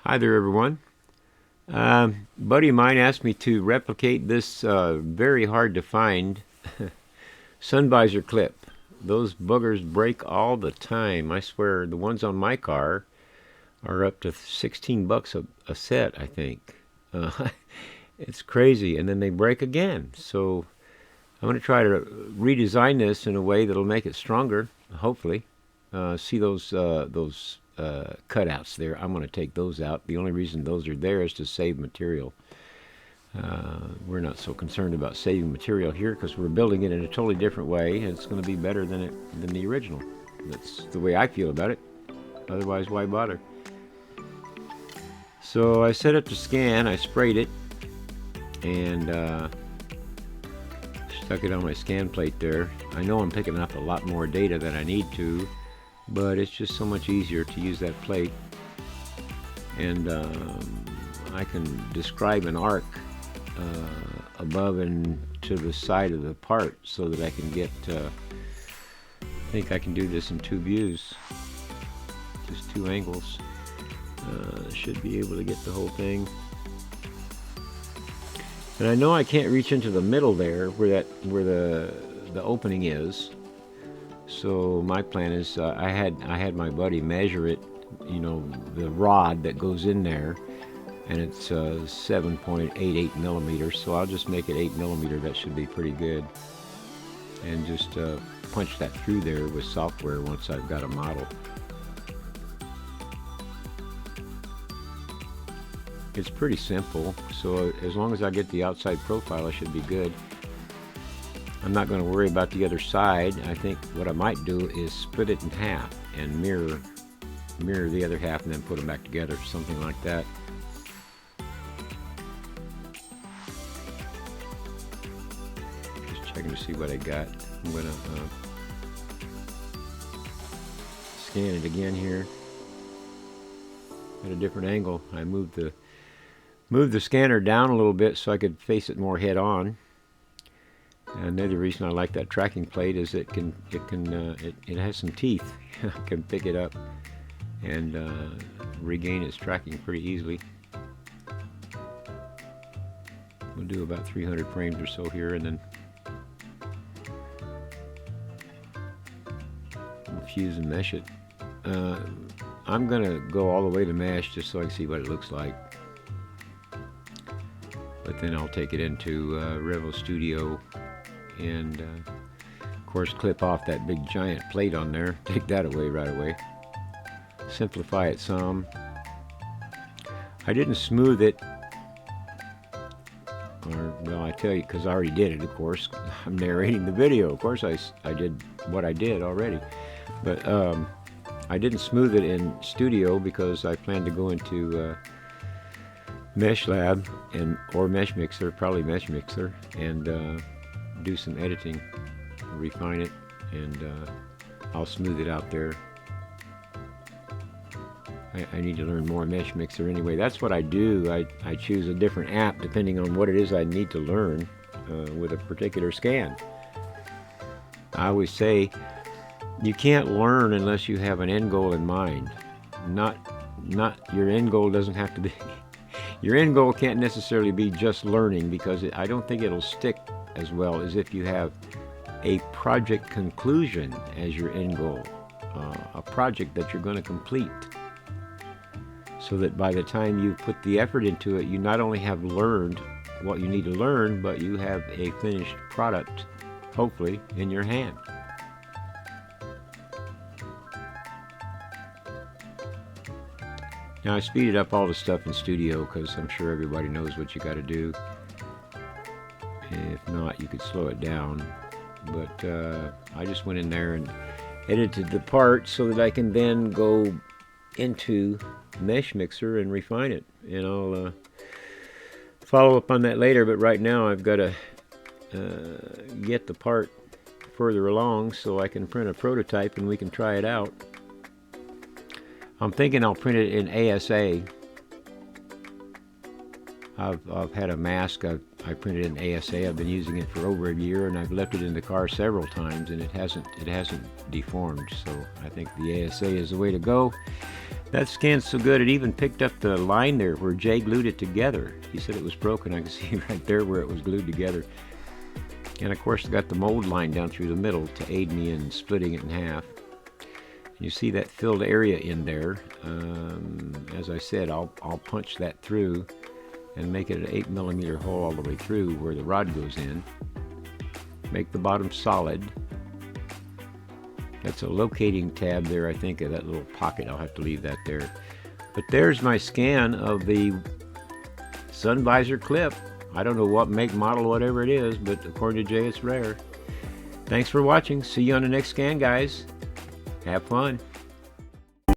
Hi there, everyone. Buddy of mine asked me to replicate this very hard to find sun visor clip. Those buggers break all the time. I swear, the ones on my car are up to 16 bucks a set, I think. Uh, it's crazy, and then they break again. So I'm going to try to redesign this in a way that'll make it stronger, hopefully. See those cutouts there. I'm going to take those out. The only reason those are there is to save material. We're not so concerned about saving material here because we're building it in a totally different way. And it's going to be better than the original. That's the way I feel about it. Otherwise, why bother? So I set up to scan. I sprayed it and stuck it on my scan plate there. I know I'm picking up a lot more data than I need to, but it's just so much easier to use that plate. And I can describe an arc above and to the side of the part so that I can get, I think I can do this in two views, just two angles. Should be able to get the whole thing. And I know I can't reach into the middle there where the opening is. So my plan is I had my buddy measure it, you know, the rod that goes in there, and it's 7.88 millimeters. So I'll just make it 8 millimeter. That should be pretty good. And just punch that through there with software once I've got a model. It's pretty simple. So as long as I get the outside profile, I should be good. I'm not going to worry about the other side. I think what I might do is split it in half and mirror the other half and then put them back together, something like that. Just checking to see what I got. I'm going to scan it again here at a different angle. I moved the scanner down a little bit so I could face it more head on. And another reason I like that tracking plate is it has some teeth. I can pick it up and regain its tracking pretty easily. We'll do about 300 frames or so here, and then we'll fuse and mesh it. I'm gonna go all the way to mesh just so I can see what it looks like. But then I'll take it into Revo Studio and of course clip off that big giant plate on there, take that away right away, simplify it some. I didn't smooth it, or well, I tell you, because I already did it, of course. I'm narrating the video, of course I did what I did already, but I didn't smooth it in Studio because I plan to go into Mesh Lab or Mesh Mixer, probably Mesh Mixer, and do some editing, refine it, and I'll smooth it out there. I need to learn more Mesh Mixer anyway. That's what I do. I choose a different app depending on what it is I need to learn with a particular scan. I always say you can't learn unless you have an end goal in mind. Not your end goal doesn't have to be your end goal can't necessarily be just learning, because I don't think it'll stick as well as if you have a project conclusion as your end goal, a project that you're going to complete, so that by the time you put the effort into it, you not only have learned what you need to learn, but you have a finished product, hopefully, in your hand. Now I speeded up all the stuff in Studio because I'm sure everybody knows what you got to do. If not, you could slow it down. But I just went in there and edited the part so that I can then go into Mesh Mixer and refine it. And I'll follow up on that later, but right now I've got to get the part further along so I can print a prototype and we can try it out. I'm thinking I'll print it in ASA. I've had a mask I printed in ASA. I've been using it for over a year, and I've left it in the car several times, and it hasn't deformed. So I think the ASA is the way to go. That scan's so good, it even picked up the line there where Jay glued it together. He said it was broken. I can see right there where it was glued together. And of course, I got the mold line down through the middle to aid me in splitting it in half. You see that filled area in there. As I said, I'll punch that through and make it an 8mm hole all the way through where the rod goes in. Make the bottom solid. That's a locating tab there, I think, of that little pocket. I'll have to leave that there. But there's my scan of the sun visor clip. I don't know what make, model, whatever it is, but according to Jay, it's rare. Thanks for watching. See you on the next scan, guys. Have fun.